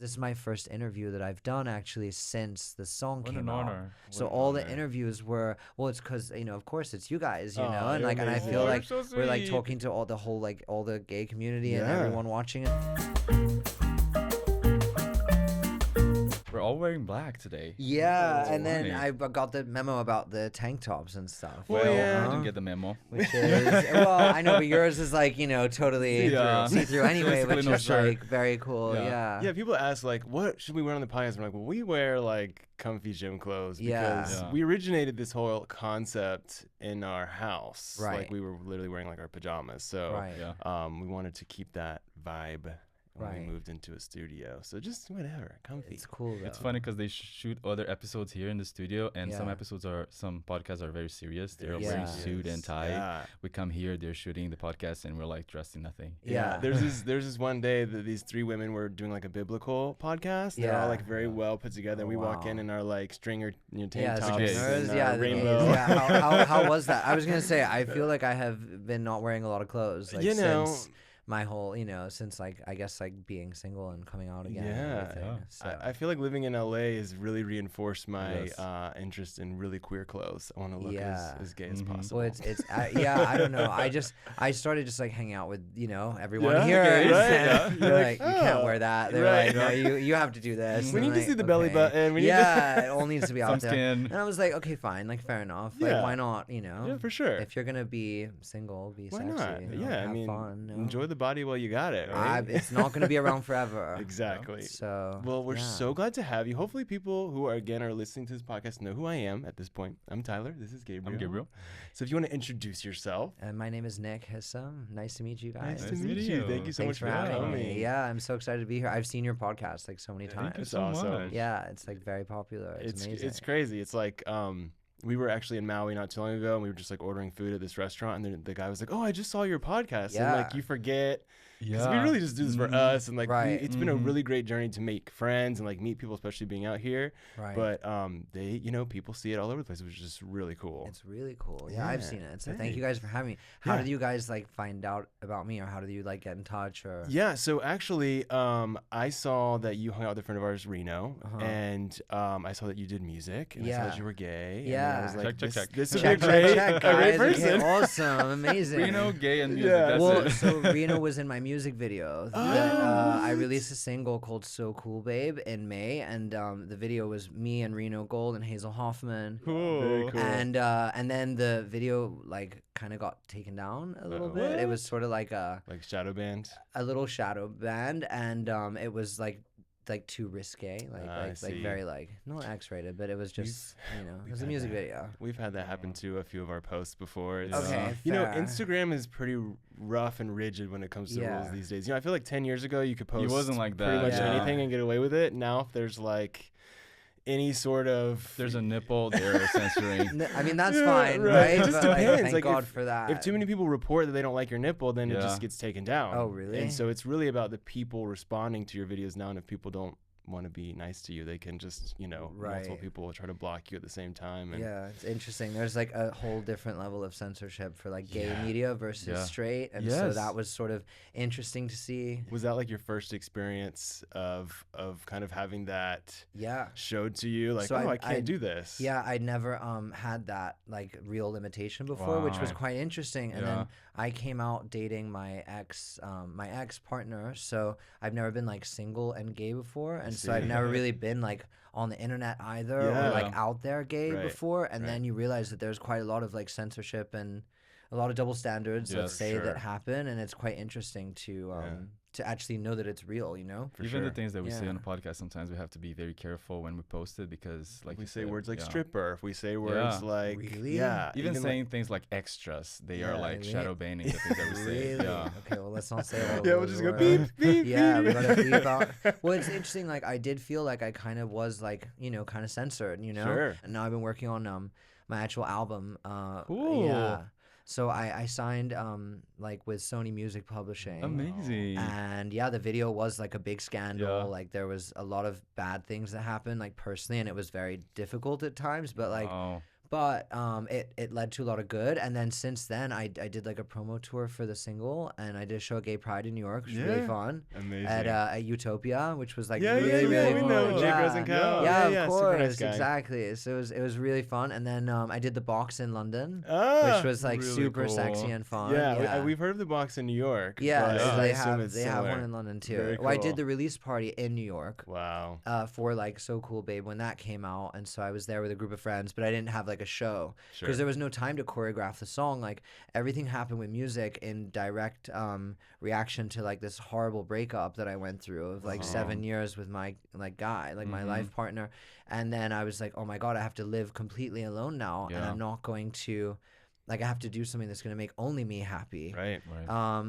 This is my first interview that I've done actually since the song What came an out. honor. So What an all the honor. interviews were, well, it's because, of course it's you guys, Aw, and you're like, and I amazing. feel Oh, like so we're like sweet. talking to all the whole, like all the gay community and Yeah. everyone watching it. We're all wearing black today. Yeah, Oh, and then why? I got the memo about the tank tops and stuff. Well, yeah. I didn't get the memo. Which is, well, I know, but yours is like, totally Yeah. see-through anyway, Basically which no is shirt. like very cool. Yeah. Yeah, people ask like, what should we wear on the podcast? I'm like, well, we wear like comfy gym clothes Yeah. because Yeah. we originated this whole concept in our house. Right. Like we were literally wearing like our pajamas. So Right. Yeah. we wanted to keep that vibe when Right. we moved into a studio. So just whatever, comfy. It's cool though. It's funny because they shoot other episodes here in the studio, and some Yeah. podcasts are very serious. They're Yeah. wearing suit and tie. Yeah. We come here, they're shooting the podcast, and we're like dressed in nothing. Yeah. There's this one day that these three women were doing like a biblical podcast. They're all Yeah. like very well put together. Oh, We walk in wow. in our like stringer tank Yeah, tops gays. Nerds, and yeah, the gays, rainbow. yeah. How was that? I was gonna say I feel like I have been not wearing a lot of clothes, like since my whole, since like I guess like being single and coming out again. Yeah. and everything. Yeah. So, I feel like living in LA has really reinforced my Yes. interest in really queer clothes. I want to look Yeah. as gay as Mhm. possible. well, it's yeah. I don't know. I started just like hanging out with everyone Yeah, here. okay, and right, then yeah. they're You're like, like, you can't "Oh, wear that. They're right, like, no, yeah. you have to do this. We And need to like, see the belly okay. button. We need Yeah, it all needs to be out Some there. skin. And I was like, okay, fine, like fair enough. Like, Yeah. why not? yeah, for sure. If you're gonna be single, be Why sexy. not? Yeah, I have mean, fun, enjoy the body while you got it. Right? It's not gonna be around forever. Exactly. So Well, we're yeah. so glad to have you. Hopefully, people who are listening to this podcast know who I am at this point. I'm Tyler. This is Gabriel. I'm Gabriel. So if you want to introduce yourself. And my name is Nick Hissam. Nice to meet you guys. Nice to meet you. Thank you so Thanks much for for having coming. me. Yeah, I'm so excited to be here. I've seen your podcast like so many Thank you times. so awesome. much. Yeah, it's like very popular. It's amazing. It's crazy. It's like we were actually in Maui not too long ago, and we were just like ordering food at this restaurant, and then the guy was like, "Oh, I just saw your podcast," and like Yeah. you forget. Because Yeah. we really just do this for us, and like Right. it's been a Mhm. really great journey to make friends and like meet people, especially being out here. Right. But they, people see it all over the place, which is just really cool. It's really cool. Yeah, I've Yeah, seen it. So thank you guys for having me. How did you guys like find out about me, or how did you like get in touch, or? Yeah, so actually, I saw that you hung out with a friend of ours, Reno, Uh-huh. and I saw that you did music, and I saw Yeah. that you were gay. Yeah. and I was like, Check, check, check. This would Check, be a great, check, a great guys. Okay, person. awesome, amazing. Reno, gay, and music. Yeah. That's Well, it. so Reno was in my music video. That, I released a single called "So Cool, Babe" in May, and the video was me and Reno Gold and Hazel Hoffman. Cool. Very cool. And then the video like kind of got taken down a little bit. It was sort of like a Shadow band. little shadow band, and it was like too risque, I like see. very like not X-rated, but it was just it we've was a had music that. video. We've had that happen to a few of our posts before. It's, Okay, fair. Instagram is pretty rough and rigid when it comes to rules Yeah. these days. I feel like 10 years ago you could post wasn't like pretty that, much yeah. anything and get away with it. Now if there's like any sort of There's a nipple, they're censoring. I mean that's Yeah, fine, right. right? It just But, like, depends. thank Like, God for that. if too many people report that they don't like your nipple, then it Yeah. just gets taken down. Oh, really? And so it's really about the people responding to your videos now. And if people don't want to be nice to you, they can just, multiple Right. people will try to block you at the same time. And Yeah, it's interesting. There's like a whole different level of censorship for like gay Yeah. media versus Yeah. straight, and so Yes. that was sort of interesting to see. was that like your first experience of kind of having that Yeah. showed to you? Like, So I I can't do this. Yeah, I never had that like real limitation before, which was Wow. quite interesting. And Yeah. then I came out dating my ex partner, so I've never been like single and gay before, and so I've see. never really been like on the internet either, Yeah. or like out there gay Right, before. And right. then you realize that there's quite a lot of like censorship and a lot of double standards, let's Yes, say, sure. that happen, and it's quite interesting to actually know that it's real, For Even sure. the things that we say Yeah. on the podcast, sometimes we have to be very careful when we post it, because like If we you say said, words like yeah. stripper, if we say words Yeah. like Really? yeah, Even like- saying things like extras, they are Yeah, like really? shadow banning the things that we say. Really? Yeah. Okay, well, let's not say all yeah, we'll those just go words. beep beep. Yeah, beep. we gotta bleep out. Well, it's interesting. Like, I did feel like I kind of was like, kind of censored, Sure. And now I've been working on my actual album. Cool. Yeah. So I signed like with Sony Music Publishing. Amazing. And yeah, the video was like a big scandal. Yeah. Like there was a lot of bad things that happened, like personally, and it was very difficult at times. But like Oh. But it led to a lot of good, and then since then I did like a promo tour for the single, and I did a show at Gay Pride in New York, which was really fun. Amazing. At Utopia, which was like really fun. know Jake Rosencow. Yeah, of course, nice guy. exactly. So it was really fun, and then I did the box in London, which was like really super cool. sexy and fun. We've heard of the box in New York. Yeah, so I they assume have it's they have similar. one in London too. Very Well, I cool. did the release party in New York. Wow. For like So Cool Babe when that came out, and so I was there with a group of friends, but I didn't have like a show because there was no time to choreograph the song. Like everything happened with music in direct reaction to like this horrible breakup that I went through of like 7 years with my like guy, like my life partner, and then I was like, oh my god, I have to live completely alone now, and I'm not going to. Like I have to do something that's gonna make only me happy, Right.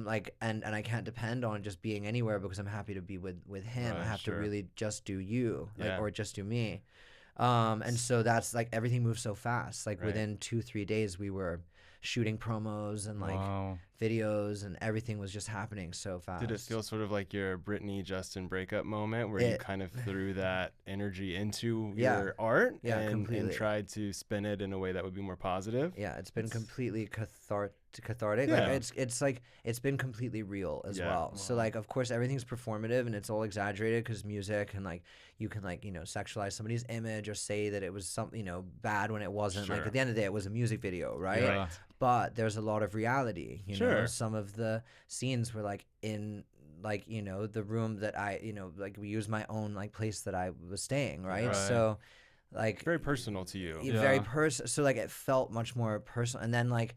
like and I can't depend on just being anywhere because I'm happy to be with him. I have to really just do you, like, or just do me, and so that's like everything moves so fast. Like within 2-3 days, we were shooting promos and like videos, and everything was just happening so fast. Did it feel sort of like your Britney Justin breakup moment where you kind of threw that energy into your art and tried to spin it in a way that would be more positive? Yeah, it's been completely cathartic. Like it's like it's been completely real as well. So like of course everything's performative and it's all exaggerated because music, and like you can like sexualize somebody's image or say that it was something bad when it wasn't. Like at the end of the day it was a music video, right? But there's a lot of reality. You know, some of the scenes were like in like the room that I like we used my own like place that I was staying, right? So like very personal to you. Very personal. So like it felt much more personal. And then like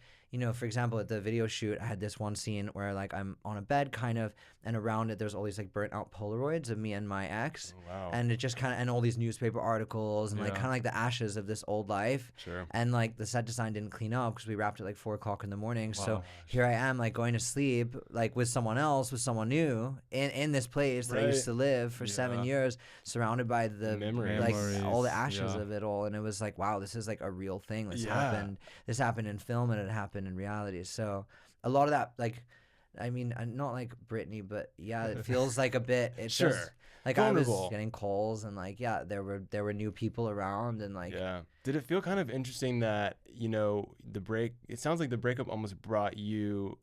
for example, at the video shoot, I had this one scene where like I'm on a bed kind of, and around it there's all these like burnt out Polaroids of me and my ex. And it just kind of, and all these newspaper articles and like kind of like the ashes of this old life. And like the set design didn't clean up because we wrapped at like 4 o'clock in the morning. So here I am like going to sleep like with someone else, with someone new in this place that I used to live for 7 years, surrounded by the memories, like all the ashes of it all. And it was like, wow, this is like a real thing. This happened in film, and it happened in reality. So a lot of that, like, I mean, not like Britney, but it feels like a bit. It's just like vulnerable. I was getting calls, and like there were new people around, and like Did it feel kind of interesting that it sounds like the breakup almost brought you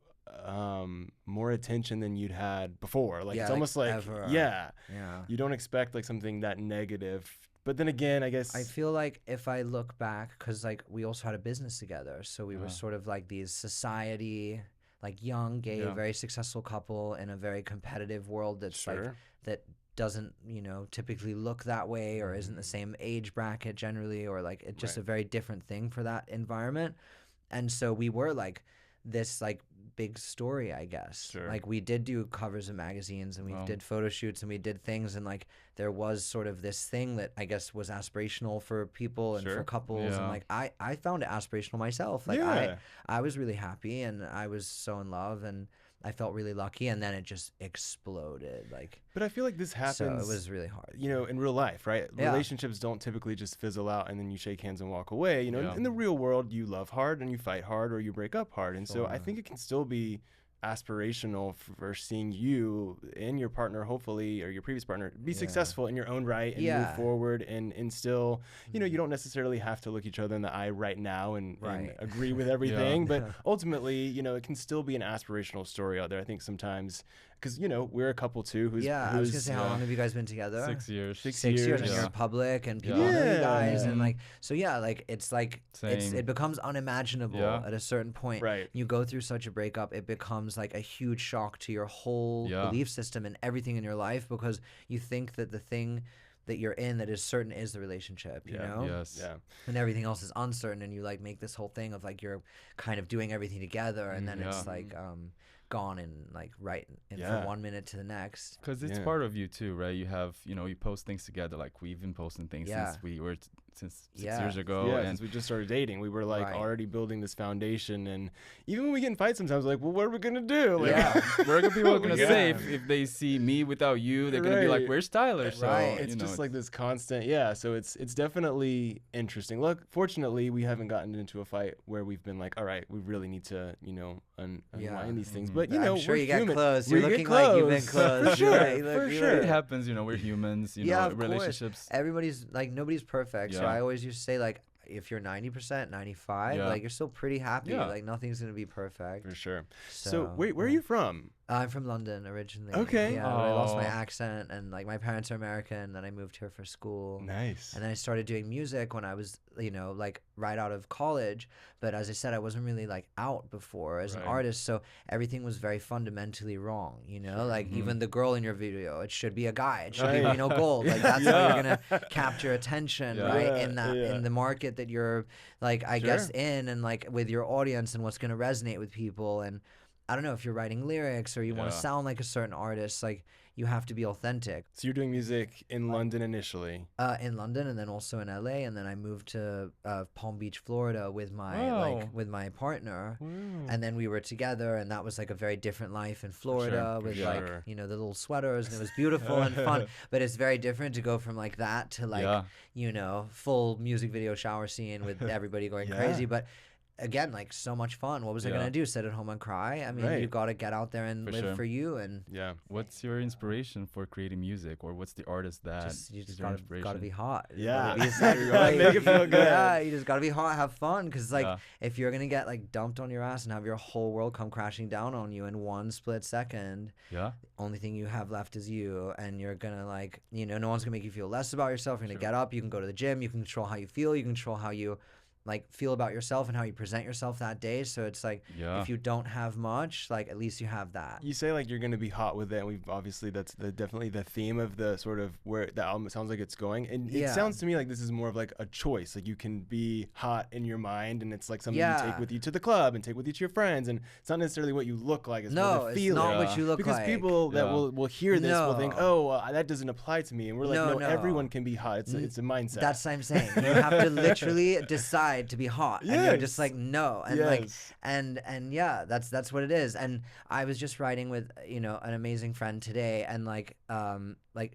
more attention than you'd had before. Like it's almost like ever. You don't expect like something that negative. But then again, I guess I feel like if I look back, because like we also had a business together, so we were sort of like these society, like young, gay, very successful couple in a very competitive world that's like that doesn't typically look that way, or isn't the same age bracket generally, or like it's just a very different thing for that environment. And so we were like this like big story, I guess. Like we did do covers of magazines, and we did photo shoots, and we did things, and like there was sort of this thing that I guess was aspirational for people and for couples, and like I found it aspirational myself. Like I was really happy, and I was so in love, and I felt really lucky, and then it just exploded. Like, but I feel like this happens. So it was really hard. In real life, right? Relationships don't typically just fizzle out and then you shake hands and walk away. In the real world, you love hard and you fight hard, or you break up hard. And so I think it can still be aspirational for seeing you and your partner, hopefully, or your previous partner, be successful in your own right and move forward, and still, you don't necessarily have to look each other in the eye right now and agree with everything, but ultimately, it can still be an aspirational story out there. I think sometimes, because we're a couple too. I was gonna say, how long have you guys been together? 6 years. 6 years, and you're public, and people know you guys, and like, so like it's like it becomes unimaginable at a certain point. Right. You go through such a breakup, it becomes like a huge shock to your whole belief system and everything in your life, because you think that the thing that you're in that is certain is the relationship, you know? And everything else is uncertain, and you like make this whole thing of like you're kind of doing everything together, and then it's like gone in like from 1 minute to the next, because it's part of you too, right? You have you post things together, like we've been posting things since we were since 6 years ago, and since we just started dating, we were like already building this foundation. And even when we get in fights sometimes, we're like, well, what are we gonna do? Like, what are people gonna say if they see me without you? They're gonna be like, where's Tyler? So it's just like this constant so it's definitely interesting. Look, fortunately we haven't gotten into a fight where we've been like, all right, we really need to unwind these things. But I'm sure you human. get close. You're looking like you've been close. For sure. For sure. It happens. We're humans. Relationships. Everybody's like, nobody's perfect. So I always used to say, like, if you're 90%, 95, like you're still pretty happy. Like nothing's gonna be perfect. For sure. So wait, where are you from? I'm from London originally. Okay. Yeah, I lost my accent, and like my parents are American. Then I moved here for school. Nice. And then I started doing music when I was, like right out of college. But as I said, I wasn't really like out before as an artist, so everything was very fundamentally wrong. Like even the girl in your video, it should be a guy. It should be gold. Like that's how you're gonna capture attention, right? In the market that you're like, I guess in, and like with your audience and what's gonna resonate with people. And I don't know, if you're writing lyrics or you want to sound like a certain artist, like you have to be authentic. So you're doing music in London initially? In London, and then also in LA, and then I moved to Palm Beach, Florida with my partner, and then we were together, and that was like a very different life in Florida with like the little sweaters, and it was beautiful and fun. But it's very different to go from like that to like full music video shower scene with everybody going crazy. But again, like so much fun. What was I gonna do? Sit at home and cry? I mean, you got to get out there and live for you. And what's your inspiration for creating music, or what's the artist that you just gotta be hot? Yeah, make it feel good. Yeah, you just gotta be hot, have fun, because like if you're gonna get like dumped on your ass and have your whole world come crashing down on you in one split second, the only thing you have left is you, and you're gonna like no one's gonna make you feel less about yourself. You're gonna get up, you can go to the gym, you can control how you feel, you can control how you like feel about yourself and how you present yourself that day. So it's like if you don't have much, like at least you have that. You say like you're gonna be hot with it, and we've obviously that's definitely the theme of the sort of where the album sounds like it's going. And it sounds to me like this is more of like a choice. Like you can be hot in your mind, and it's like something you take with you to the club and take with you to your friends, and it's not necessarily what you look like. It's no, it's not what you look because like. Because people that will hear this will think, oh, that doesn't apply to me, and we're like, no, everyone can be hot. It's a mindset. That's what I'm saying. You have to literally decide to be hot. And you're just like, no. And like and yeah, that's what it is. And I was just writing with an amazing friend today, and like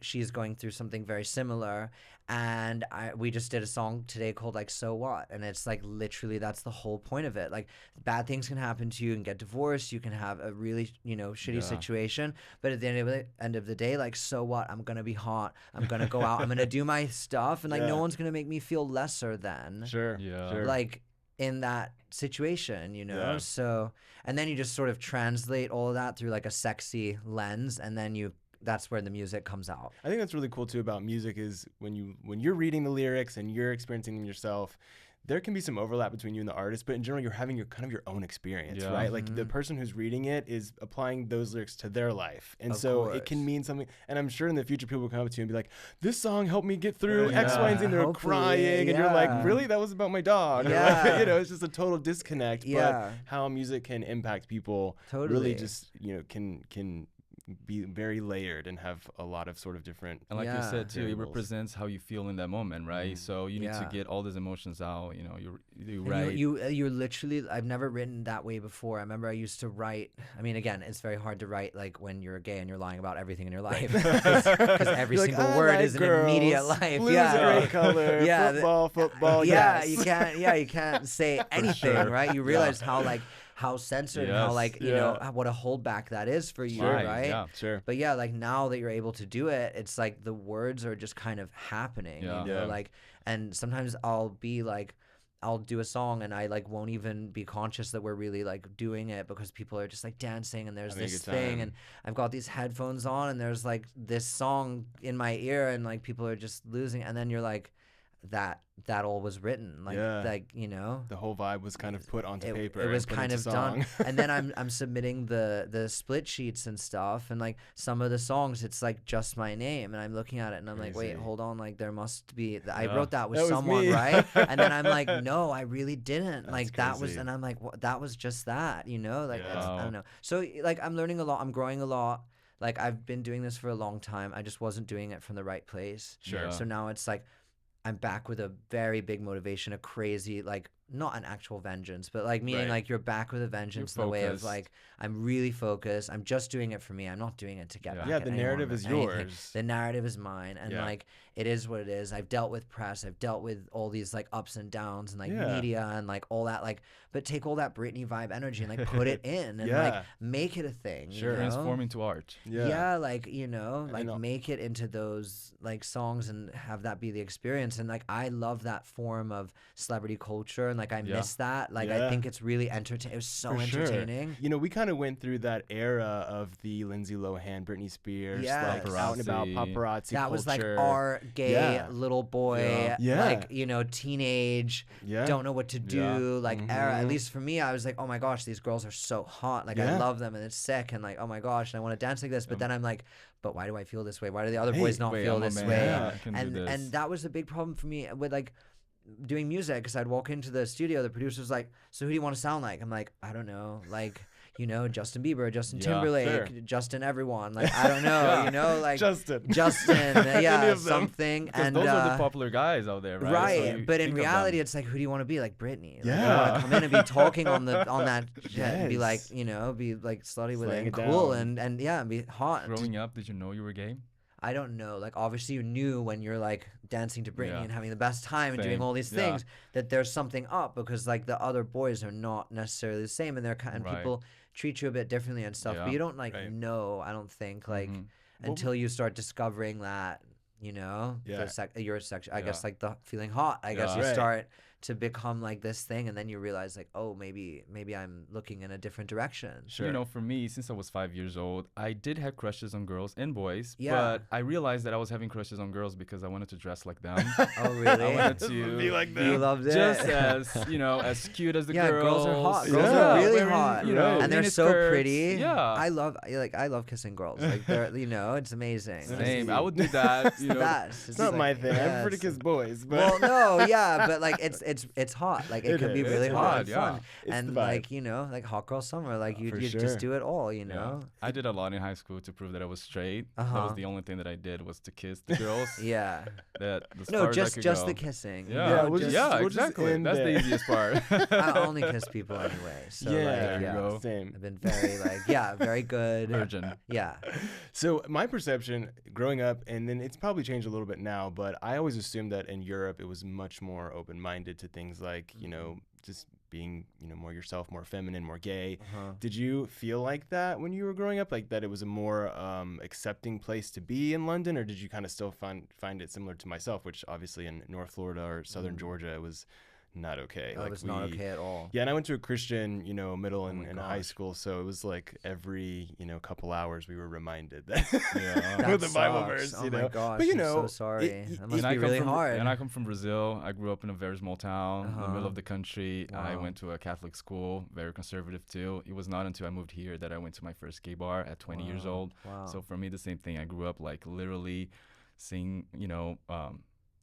she's going through something very similar, and we just did a song today called like So What, and it's like literally that's the whole point of it. Like bad things can happen to you, and get divorced, you can have a really shitty situation, but at the end of the day, like, so what? I'm gonna be hot, I'm gonna go out, I'm gonna do my stuff, and like no one's gonna make me feel lesser than like in that situation, so, and then you just sort of translate all of that through like a sexy lens, and then that's where the music comes out. I think that's really cool too about music is when you're reading the lyrics and you're experiencing them yourself, there can be some overlap between you and the artist, but in general, you're having your own experience, right? Like the person who's reading it is applying those lyrics to their life. And so it can mean something. And I'm sure in the future, people will come up to you and be like, this song helped me get through X, Y, and Z. And they're crying. And you're like, really? That was about my dog. Yeah. Like, it's just a total disconnect. But how music can impact people really just, can be very layered and have a lot of sort of different, and like you said too, it represents how you feel in that moment, right? So you need to get all those emotions out. You write. You're literally. I've never written that way before. I remember I used to write. I mean, again, it's very hard to write like when you're gay and you're lying about everything in your life, because every single word is an immediate life. Blue is a great color. Football. Yes. You can't say anything, right? You realize how censored and how like what a holdback that is for you, right? Yeah, sure. But yeah, like now that you're able to do it, it's like the words are just kind of happening, like, and sometimes I'll do a song and I like won't even be conscious that we're really like doing it, because people are just like dancing and there's this thing, and I've got these headphones on and there's like this song in my ear, and like people are just losing, and then you're like, that all was written, like the whole vibe was kind of put onto paper. It was kind of done. And then I'm submitting the split sheets and stuff, and like some of the songs it's like just my name, and I'm looking at it and I'm like, wait, hold on, like there must be I wrote that with someone, right? And then I'm like, no, I really didn't. That's like that was, and I'm like, that was just that, like I don't know. So like I'm learning a lot, I'm growing a lot. Like I've been doing this for a long time, I just wasn't doing it from the right place. Sure. So now it's like I'm back with a very big motivation, a crazy like not an actual vengeance, but like meaning like you're back with a vengeance in the way of like, I'm really focused. I'm just doing it for me. I'm not doing it to get back. Yeah, the narrative is yours. The narrative is mine. And like, it is what it is. I've dealt with press. I've dealt with all these like ups and downs and like media and like all that, like, but take all that Britney vibe energy and like put it in and like make it a thing. Sure. You know? Transform into art. Yeah. Like, you know, like make it into those like songs and have that be the experience. And like, I love that form of celebrity culture. And like, I miss that. Like, I think it's really entertaining. It was so entertaining. Sure. You know, we kind of went through that era of the Lindsay Lohan, Britney Spears, like out and about paparazzi That culture. Was like our gay little boy, like, you know, teenage, don't know what to do, like era. At least for me, I was like, oh my gosh, these girls are so hot. Like, I love them and it's sick. And like, oh my gosh, and I want to dance like this. But then I'm like, but why do I feel this way? Why do the other boys not feel this way? And that was a big problem for me with like doing music, because I'd walk into the studio, the producer's like, so who do you want to sound like? I'm like, I don't know, like, you know, Justin Bieber, Justin Timberlake, Justin everyone, like, I don't know, you know, like Justin, something. And those are the popular guys out there, right? Right, so but in reality, it's like, who do you want to be? Like Britney. Like, you want to come in and be talking on that shit and be like, you know, be like slutty with it and cool and be hot. Growing up, did you know you were gay? I don't know. Like, obviously you knew when you're like dancing to Britney and having the best time and doing all these things that there's something up, because like the other boys are not necessarily the same, and they're kind of people treat you a bit differently and stuff. But you don't like know, I don't think, like until you start discovering that, you know, your sex. I guess like the feeling hot. I guess you start to become like this thing, and then you realize like, oh, maybe I'm looking in a different direction. Sure. You know, for me, since I was 5 years old, I did have crushes on girls and boys, but I realized that I was having crushes on girls because I wanted to dress like them. Oh, really? I wanted to be like them. You loved it. Just as, you know, as cute as the girls. Girls are hot. Girls are really hot. You know, and they're so pretty. Yeah. I love kissing girls. Like, they're, you know, it's amazing. Same. I would do that. You know. It's not like, my thing. I prefer to kiss boys. But well, no, but like it's hot. Like, it can be really hot and fun. And like, you know, like hot girl summer, like you just do it all, you know. I did a lot in high school to prove that I was straight. That was the only thing that I did, was to kiss the girls. Just the kissing. Exactly. That's the easiest part. I only kiss people anyway. So there you go. Same. I've been very very good. Virgin. Yeah. So my perception growing up, and then it's probably changed a little bit now, but I always assumed that in Europe it was much more open-minded to things like, you know, just being, you know, more yourself, more feminine, more gay. Did you feel like that when you were growing up, like that it was a more accepting place to be in London, or did you kind of still find it similar to myself, which obviously in North Florida or Southern Georgia it was not okay. It was not okay at all. Yeah, and I went to a Christian, you know, middle and high school, so it was like every, you know, couple hours we were reminded that with the Bible verse, you know. My gosh, but you know, I'm so sorry. It must be really hard. And I come from Brazil. I grew up in a very small town in the middle of the country. Wow. I went to a Catholic school, very conservative too. It was not until I moved here that I went to my first gay bar at 20 years old. Wow. So for me, the same thing. I grew up like literally seeing, you know,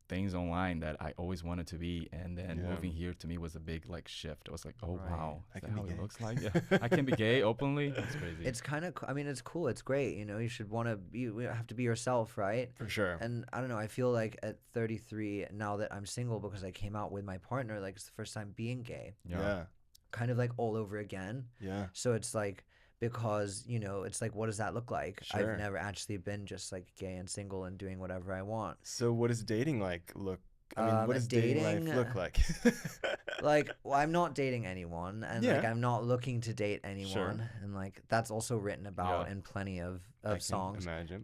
things online that I always wanted to be, and then moving here to me was a big like shift. I was like, oh wow, is that how it looks like? I can be gay openly. That's crazy. It's kind of, I mean, it's cool. It's great. You know, you should want to be. You have to be yourself, right? For sure. And I don't know. I feel like at 33 now that I'm single, because I came out with my partner, like it's the first time being gay. Yeah. Kind of like all over again. Yeah. So it's like, because, you know, it's like, what does that look like? Sure. I've never actually been just like gay and single and doing whatever I want. So what does dating look? I mean, what does dating life look like? Like, well, I'm not dating anyone, and like I'm not looking to date anyone, and like that's also written about in plenty of songs. Imagine.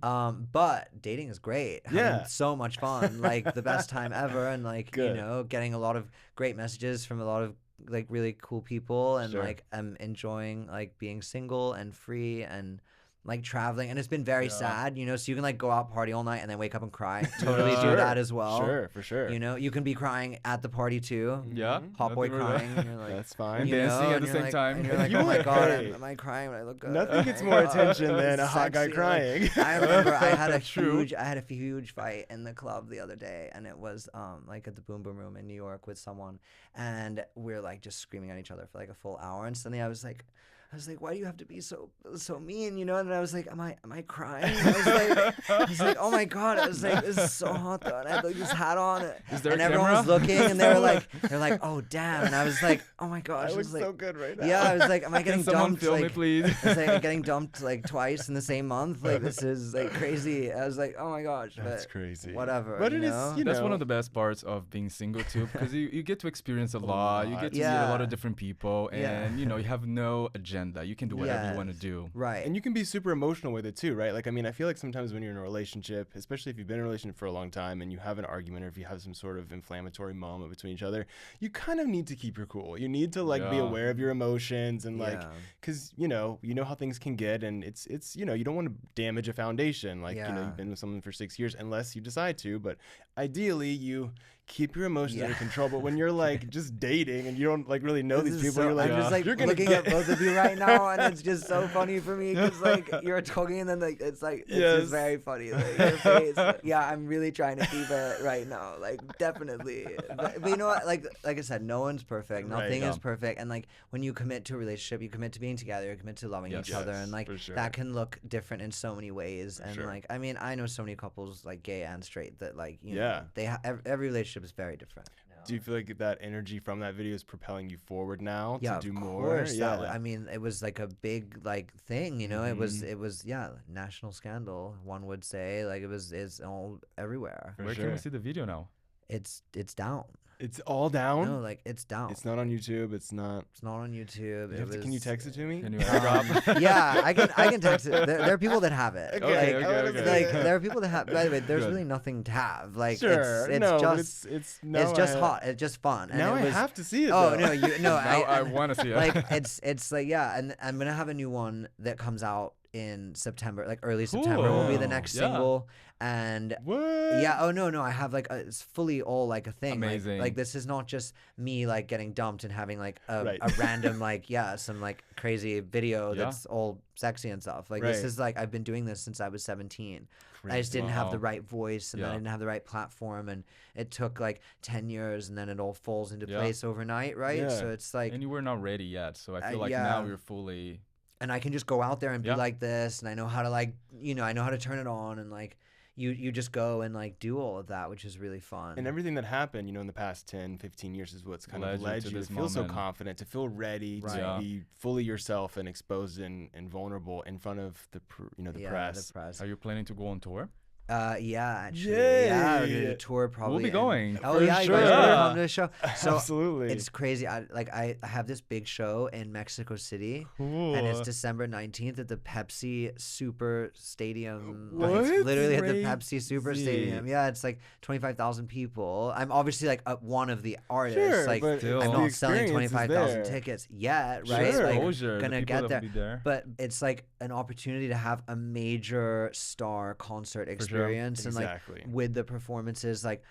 But dating is great. Having so much fun, like the best time ever, and like you know, getting a lot of great messages from a lot of like really cool people, and like I'm enjoying like being single and free and like traveling, and it's been very sad, you know, so you can like go out party all night and then wake up and cry. Totally do that as well. Sure, for sure. You know, you can be crying at the party too. Yeah. Hot boy crying. And you're like, that's fine. Dancing at the same time. And you're like, oh my God, am I crying when I look good? Nothing gets more attention than a hot guy crying. Like, I remember I had a huge fight in the club the other day, and it was like at the Boom Boom Room in New York with someone, and we're like just screaming at each other for like a full hour, and suddenly I was like, why do you have to be so mean, you know? And I was like, am I crying? I was like, oh my God. I was like, this is so hot though. And I had like this hat on, and everyone was looking, and they're like, oh damn. And I was like, oh my gosh, I look like, so good right now. Yeah, I was like, am I getting dumped? Film me, please. I was like, getting dumped like twice in the same month. Like this is like crazy. I was like, oh my gosh, that's crazy. Whatever. But it is, you know, that's one of the best parts of being single too, because you get to experience a lot. You get to meet a lot of different people, and you know, you have no agenda. You can do whatever you want to do. Right. And you can be super emotional with it too, right? Like, I mean, I feel like sometimes when you're in a relationship, especially if you've been in a relationship for a long time and you have an argument, or if you have some sort of inflammatory moment between each other, you kind of need to keep your cool. You need to like be aware of your emotions, and like, because you know how things can get, and it's you know, you don't want to damage a foundation. Like, you know, you've been with someone for 6 years, unless you decide to, but ideally you keep your emotions under control. But when you're like just dating and you don't like really know these people, you're like, I'm just like looking at both of you right now, and it's just so funny for me because like you're talking and then like it's like it's just very funny. Like, your face, I'm really trying to keep it right now, like definitely. But you know what? Like I said, no one's perfect. Nothing is perfect. And like when you commit to a relationship, you commit to being together, you commit to loving each other, and like that can look different in so many ways. And like I mean, I know so many couples, like gay and straight, that like you know they every relationship is very different. Do you feel like that energy from that video is propelling you forward now to do more? Course, I mean, it was like a big like thing, you know. It was national scandal, one would say. Like it's all everywhere. Where can we see the video now? It's down. It's all down? No, like it's down. It's not on YouTube. It's not on YouTube. Can you text it to me? Can you airdrop? Yeah, I can text it. There are people that have it. Okay. Like there are people that have. By the way, there's really nothing to have. Like it's just hot. It's just fun. And now I have to see it. Oh though. no, I want to see it. Like it's like and I'm gonna have a new one that comes out in September, like early September will be the next single. And I have like it's fully all like a thing. Amazing. Like this is not just me like getting dumped and having like a random like some like crazy video that's all sexy and stuff. Like this is like I've been doing this since I was 17. Crazy. I just didn't have the right voice, and then I didn't have the right platform, and it took like 10 years, and then it all falls into place overnight, right? So it's like, and you were not ready yet, so I feel like now you're fully. And I can just go out there and be like this, and I know how to like, you know, I know how to turn it on, and like you just go and like do all of that, which is really fun. And everything that happened, you know, in the past 10, 15 years is what's kind of led you to feel so confident, to feel ready, to be fully yourself and exposed and vulnerable in front of the press. Are you planning to go on tour? Actually. Yeah, we're gonna do a tour probably. We'll be going. Oh yeah, you guys are coming to the show. So absolutely. It's crazy. I have this big show in Mexico City. Cool. And it's December 19th at the Pepsi Super Stadium. What? Like, it's literally at the Pepsi Super Stadium. Yeah, it's like 25,000 people. I'm obviously like one of the artists. Like I'm not selling 25,000 tickets yet, right? Like gonna get there. But it's like an opportunity to have a major star concert experience. And like with the performances, like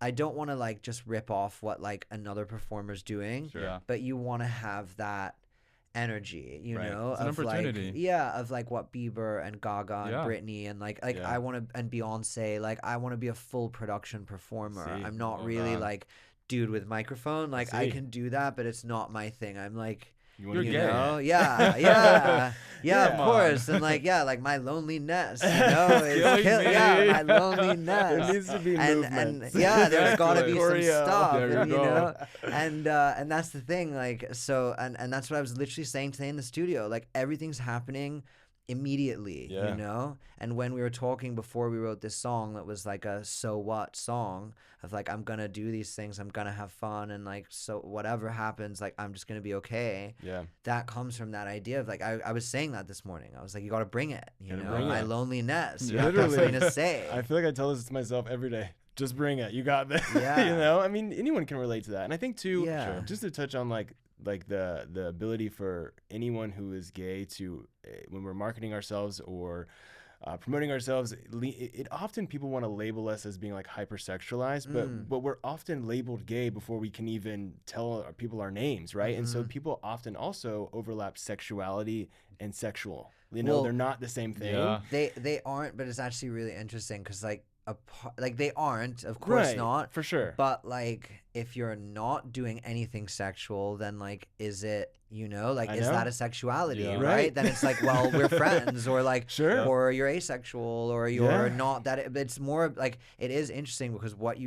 I don't want to like just rip off what like another performer's doing, but you want to have that energy, you know, it's an opportunity. Like, of like what Bieber and Gaga and Britney and like I want to, and Beyonce, like I want to be a full production performer. I'm not really like dude with microphone. Like I can do that, but it's not my thing. I'm like, you're gay. Know? Yeah, of course. And like, like my loneliness, you know, my loneliness. There needs to be movement. And there's gotta be some stuff, and, you know, and that's the thing, like, so, and that's what I was literally saying today in the studio, like everything's happening immediately, you know. And when we were talking before we wrote this song, that was like a so what song of like, I'm gonna do these things, I'm gonna have fun, and like, so whatever happens, like I'm just gonna be okay. That comes from that idea of like, I was saying that this morning, I was like, you gotta bring it, you know, my loneliness, you have something to say. I feel like I tell this to myself every day. Just bring it, you got this. You know, I mean, anyone can relate to that. And I think too, just to touch on like the ability for anyone who is gay to, when we're marketing ourselves or promoting ourselves, it often people want to label us as being like hypersexualized, but we're often labeled gay before we can even tell people our names, right? And so people often also overlap sexuality and sexual. You know, they're not the same thing. They aren't, but it's actually really interesting because like like they aren't, of course not, for sure. But like if you're not doing anything sexual, then like is it, you know, like is that a sexuality, right? Then it's like, well, we're friends, or like or you're asexual, or you're not that. It's more like, it is interesting because what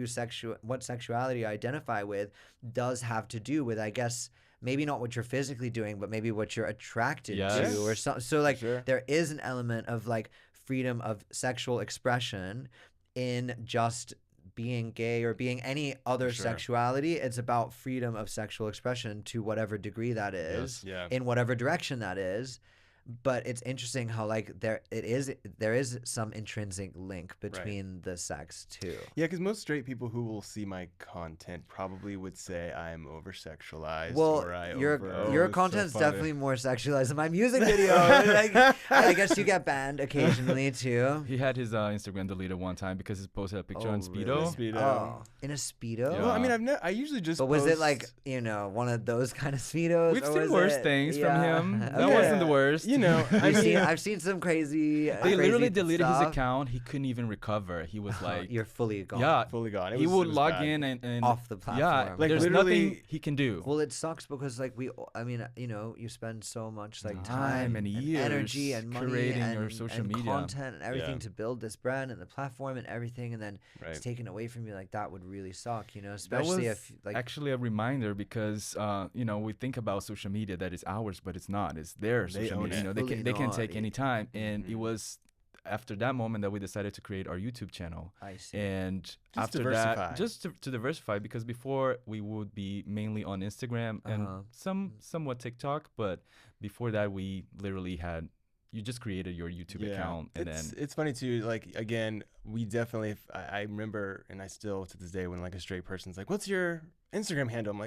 sexuality you identify with does have to do with, I guess, maybe not what you're physically doing, but maybe what you're attracted to, or something. So like there is an element of like freedom of sexual expression in just being gay or being any other sexuality. It's about freedom of sexual expression to whatever degree that is, in whatever direction that is. But it's interesting how like there is some intrinsic link between the sex too. Yeah, because most straight people who will see my content probably would say I'm over sexualized. Well, or your content's definitely more sexualized than my music video. Like, I guess you get banned occasionally too. He had his Instagram deleted one time because he posted a picture in Speedo. Really? Oh, in a Speedo? Yeah. Well, I mean, I usually just. But was it like, you know, one of those kind of Speedos? We've seen worse things from him. That wasn't the worst. You know, I've seen some crazy. They literally deleted his account. He couldn't even recover. He was like, "You're fully gone." Yeah, fully gone. He would log in and off the platform. Yeah, like there's nothing he can do. Well, it sucks because like I mean, you know, you spend so much like time and years, energy, and money, creating your social media content and everything to build this brand and the platform and everything, and then it's taken away from you. Like that would really suck, you know. Especially if like actually a reminder because you know, we think about social media that it's ours, but it's not. It's their social media. You know, they can take any time, and it was after that moment that we decided to create our YouTube channel. I see. And just after diversify. that, just to diversify, because before we would be mainly on Instagram and somewhat TikTok, but before that we literally had, you just created your YouTube account, and it's funny too. Like again, we definitely. I remember, and I still to this day, when like a straight person's like, "What's your Instagram handle?" I'm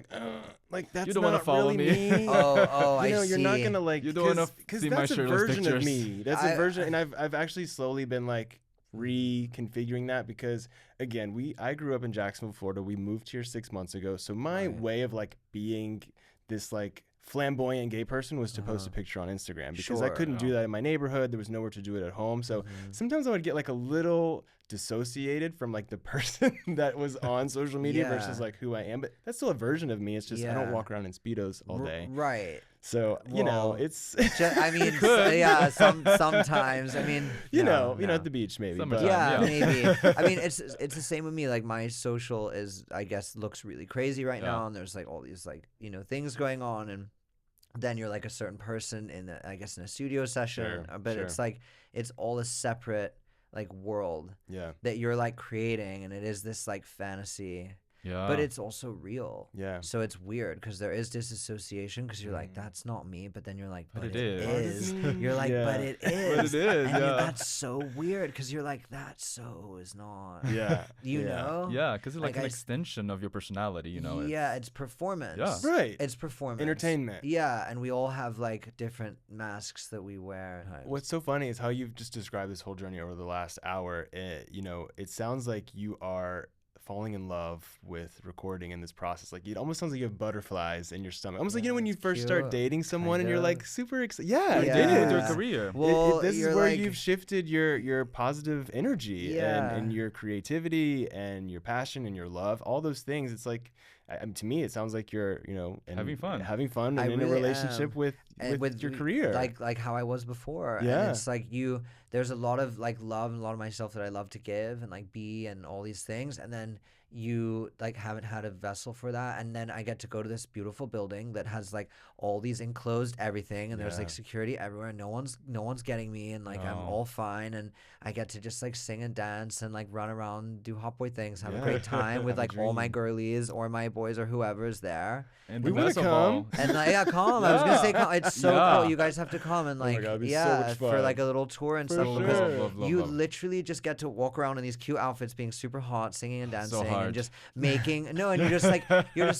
like that's you don't want to follow really me. You know, you're not gonna like. You don't want to see my shirtless version pictures. of me. That's a version, and I've actually slowly been like reconfiguring that because again, I grew up in Jacksonville, Florida. We moved here 6 months ago, so my way of like being this like flamboyant gay person was to post a picture on Instagram because I couldn't do that in my neighborhood. There was nowhere to do it at home. So sometimes I would get like a little dissociated from like the person that was on social media versus like who I am. But that's still a version of me. It's just I don't walk around in Speedos all day. Right. So, you know, it's just, I mean, sometimes, I mean, you know, at the beach maybe. But, maybe. I mean, it's the same with me. Like my social is, I guess, looks really crazy right now. And there's like all these like, you know, things going on. And then you're like a certain person in a studio session, but it's like, it's all a separate like world that you're like creating. And it is this like fantasy. Yeah. But it's also real. Yeah. So it's weird because there is disassociation because you're like, that's not me. But then you're like, but it is. You're like, but it is. But it is. And that's so weird because you're like, that so is not. Yeah. You know? Yeah. Because it's like an extension of your personality, you know? Yeah. It's performance. Yeah. Right. It's performance. Entertainment. Yeah. And we all have like different masks that we wear. What's so funny is how you've just described this whole journey over the last hour. You know, it sounds like you are falling in love with recording in this process. Like it almost sounds like you have butterflies in your stomach. Almost like, you know, when you first start dating someone and you're like super excited. Dating with your career. Well, this is where you've shifted your positive energy and your creativity and your passion and your love, all those things. It's like, to me, it sounds like you're, you know, having fun and in a relationship with your career. Like how I was before. Yeah. And it's like there's a lot of like love and a lot of myself that I love to give and like be and all these things. And then you like haven't had a vessel for that, and then I get to go to this beautiful building that has like all these enclosed everything, and there's like security everywhere. No one's getting me, and like I'm all fine, and I get to just like sing and dance and like run around, do hot boy things, have a great time with like all my girlies or my boys or whoever's there. And we want to come. And come. I was gonna say come. It's so cool. You guys have to come and like so much fun. for like a little tour and stuff because you love. literally just get to walk around in these cute outfits, being super hot, singing and dancing. And just making and you're just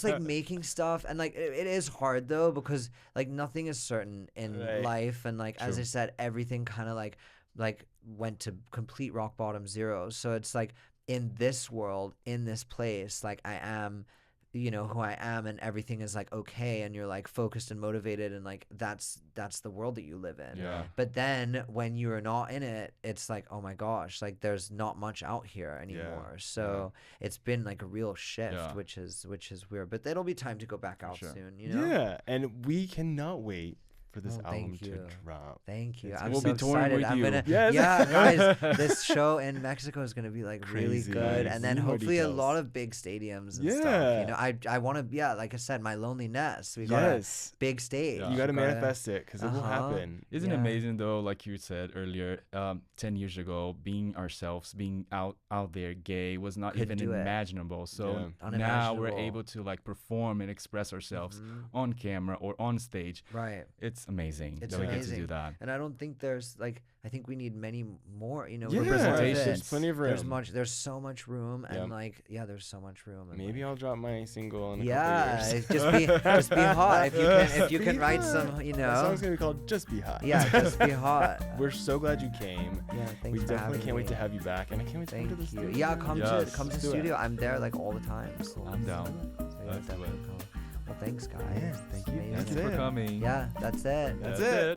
like making stuff, and like it is hard though because like nothing is certain in life, and like as I said, everything kind of like went to complete rock bottom zero. So it's like in this world, in this place, like I am you know, who I am, and everything is like okay, and you're like focused and motivated, and like that's the world that you live in. Yeah. But then when you're not in it, it's like, oh my gosh, like there's not much out here anymore. So it's been like a real shift, which is weird. But it'll be time to go back out soon, you know? Yeah, and we cannot wait for this album to drop. Thank you. We'll be touring with you. Yeah, guys, this show in Mexico is gonna be like really good, and then hopefully a lot of big stadiums and stuff. You know, I want to, like I said, my loneliness. We got a big stage. You got to manifest it because it will happen. Isn't it amazing though? Like you said earlier, 10 years ago, being ourselves, being out there, gay was not even imaginable. So now we're able to like perform and express ourselves on camera or on stage. Right. It's amazing that we get to do that. And I don't think there's like, I think we need many more, you know, representation. There's plenty of room. There's so much room, and like, there's so much room. And maybe I'll drop my single in a couple years. just be hot. If you can write some, you know. The song's gonna be called "Just Be Hot." Yeah, just be hot. We're so glad you came. Yeah, thanks. We definitely can't wait to have you back, and I can't wait to come to the studio. Yeah, come to the studio. I'm there like all the time. So I'm down. Well, thanks, guys. Yeah, thank you. Thank you for coming. Yeah, that's it. That's it.